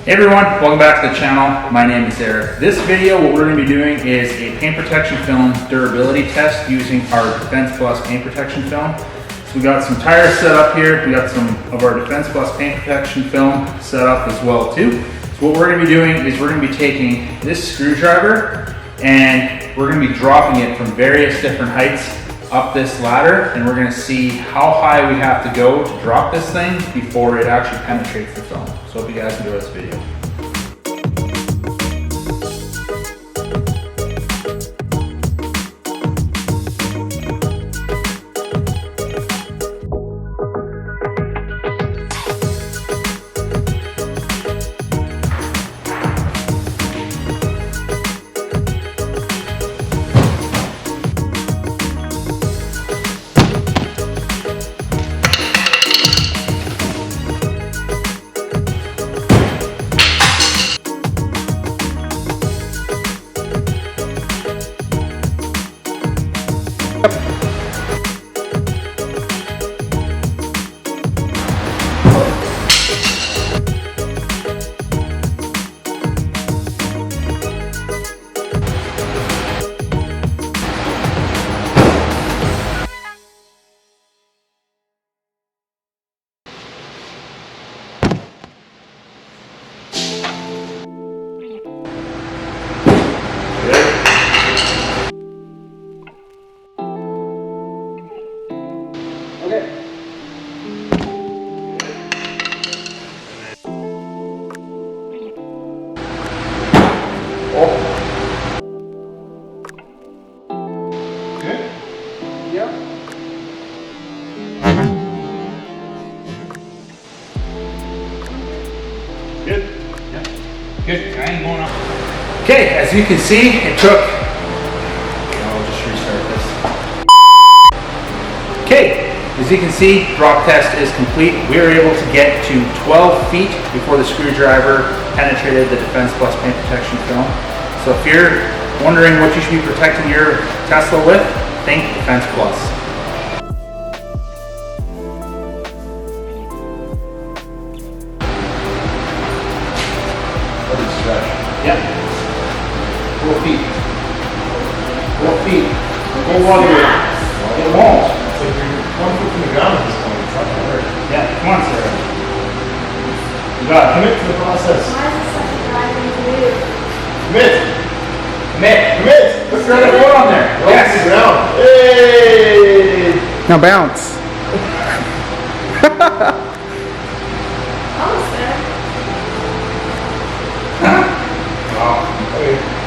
Hey everyone, welcome back to the channel. My name is Eric. This video, what we're going to be doing is a paint protection film durability test using our Defense paint protection film. So we got some tires set up here. We got some of our Defense paint protection film set up as well too. So what we're going to be doing is we're going to be taking this screwdriver and we're going to be dropping it from various different heights up this ladder, and we're going to see how high we have to go to drop this thing before it actually penetrates the film. So hope you guys enjoy this video. Good? Yeah. Good. I ain't going up. Okay, as you can see, it took, I'll just restart this. Okay, as you can see, drop test is complete. We were able to get to 12 feet before the screwdriver penetrated the Defense paint protection film. So if you're wondering what you should be protecting your Tesla with, think Defense Yep. 4 feet. 4 feet. Go all the way. It won't. It's like you're 1 foot from the ground at this point. It's not gonna hurt. Yeah, come on, Sarah. You got it. Commit to the process. Why is this such a bad thing to do? Commit. Commit. Commit. Put your other foot on there. Yes. To the ground. Hey. Now bounce. Almost there. Wow. Okay.